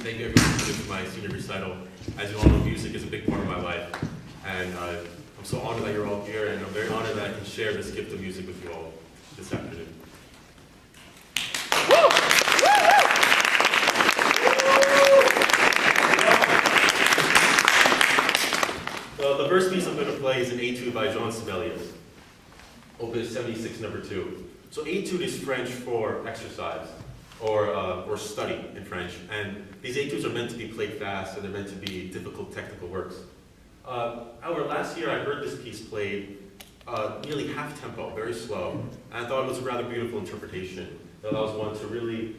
Thank you everyone for coming to my senior recital. As you all know, music is a big part of my life, and I'm so honored that you're all here, and I'm very honored that I can share this gift of music with you all this afternoon. The first piece I'm going to play is an etude by Jean Sibelius, Opus 76, number 2. So etude is French for exercise, or study in French, and these etudes are meant to be played fast, and they're meant to be difficult technical works. However, last year I heard this piece played nearly half tempo, very slow, and I thought it was a rather beautiful interpretation that allows one to really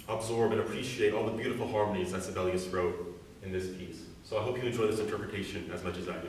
absorb and appreciate all the beautiful harmonies that Sibelius wrote in this piece. So I hope you enjoy this interpretation as much as I do.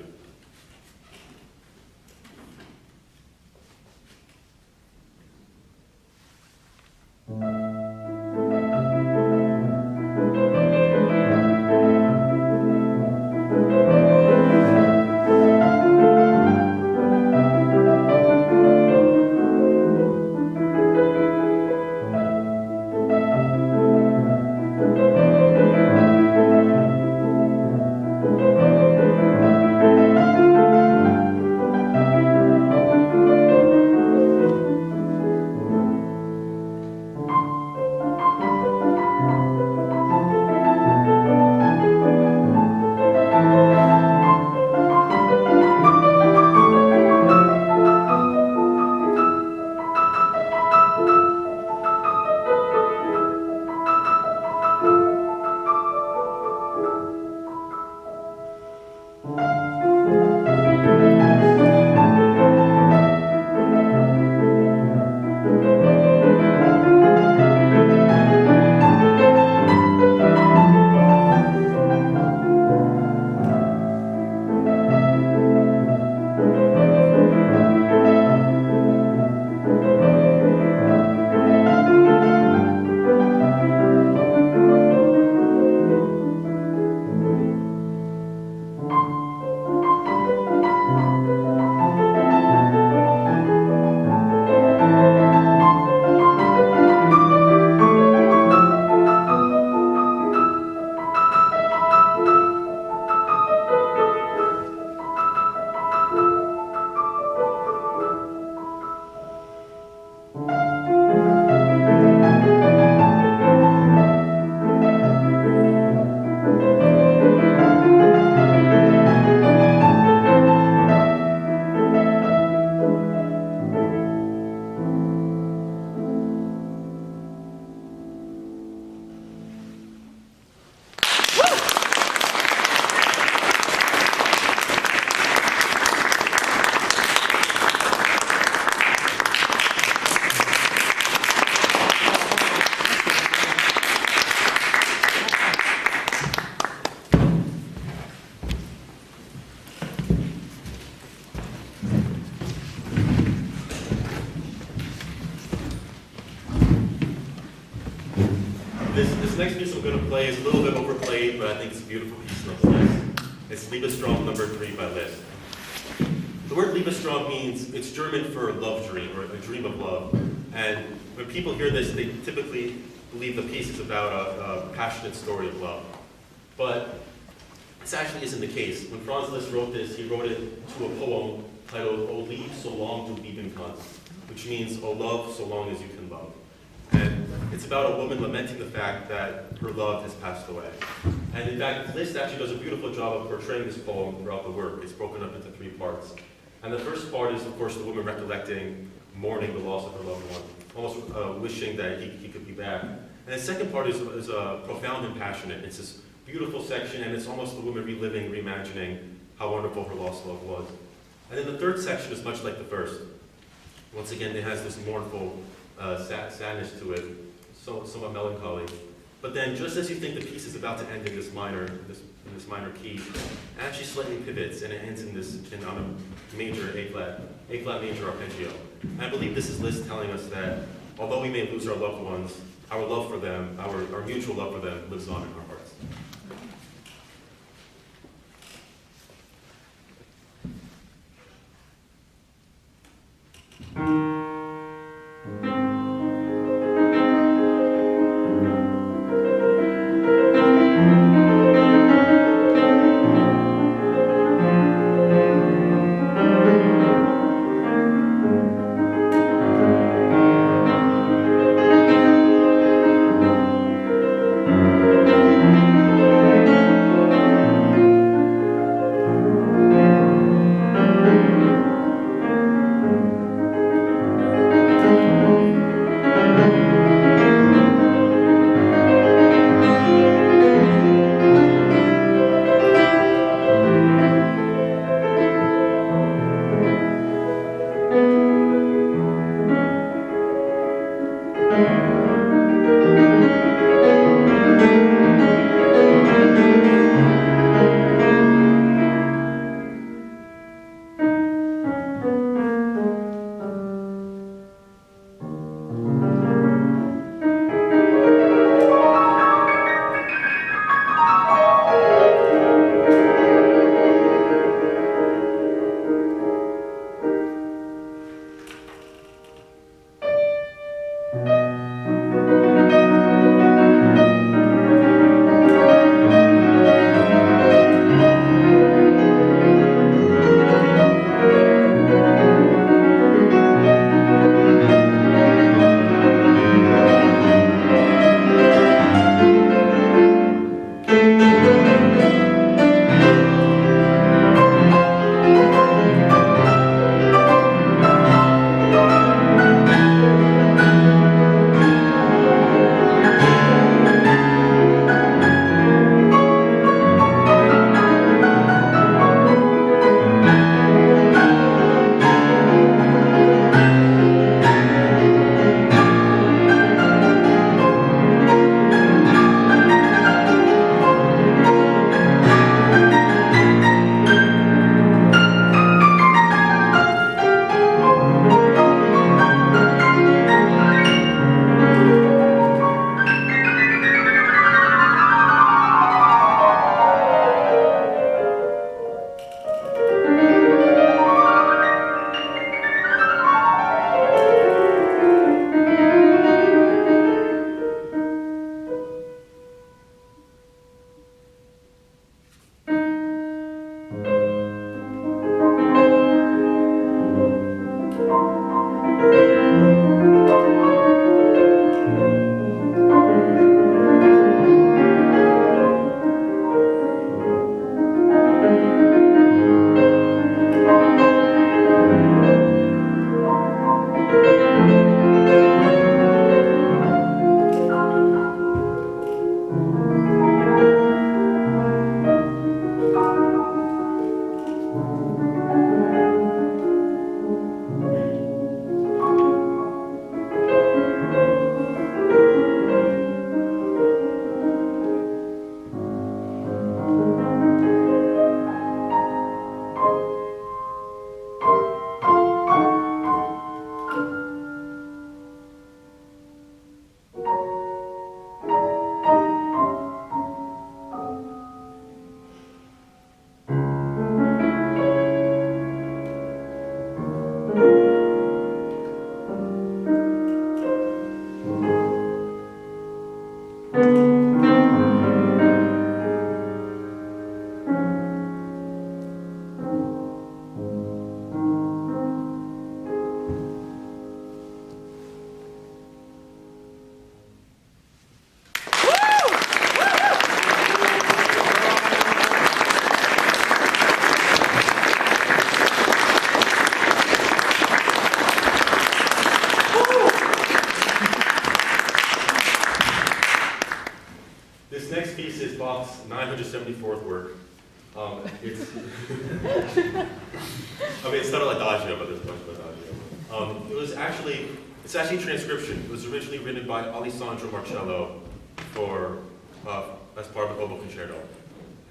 This next piece I'm going to play is a little bit overplayed, but I think it's a beautiful piece nonetheless. It's Liebesstraum number 3 by Liszt. The word Liebesstraum means, it's German for love dream, or a dream of love. And when people hear this, they typically believe the piece is about a passionate story of love. But this actually isn't the case. When Franz Liszt wrote this, he wrote it to a poem titled O Lieb, so long du lieben kannst, which means, O love, so long as you can love. And it's about a woman lamenting the fact that her love has passed away. And in fact, Liszt actually does a beautiful job of portraying this poem throughout the work. It's broken up into 3 parts. And the first part is, of course, the woman recollecting, mourning the loss of her loved one, almost wishing that he could be back. And the second part is profound and passionate. It's this beautiful section, and it's almost the woman reliving, reimagining how wonderful her lost love was. And then the third section is much like the first. Once again, it has this mournful sadness to it, somewhat melancholy. But then, just as you think the piece is about to end in this minor key, it actually slightly pivots and it ends on a major A flat major arpeggio. And I believe this is Liszt telling us that although we may lose our loved ones, our love for them, our mutual love for them, lives on in our hearts. This next piece is Bach's 974th work. It's, it's not an adagio, but there's a bunch of adagio. It's actually transcription. It was originally written by Alessandro Marcello as part of the oboe concerto.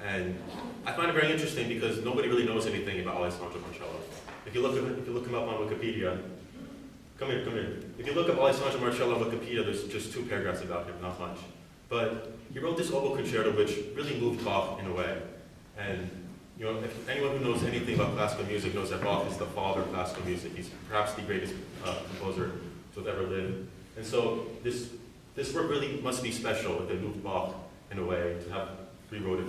And I find it very interesting because nobody really knows anything about Alessandro Marcello. If you look him up on Wikipedia, come here. If you look up Alessandro Marcello on Wikipedia, there's just 2 paragraphs about him, not much. But he wrote this oboe concerto which really moved Bach in a way. And if anyone who knows anything about classical music knows that Bach is the father of classical music. He's perhaps the greatest composer to have ever lived. And so this work really must be special if it moved Bach in a way to have rewrote it.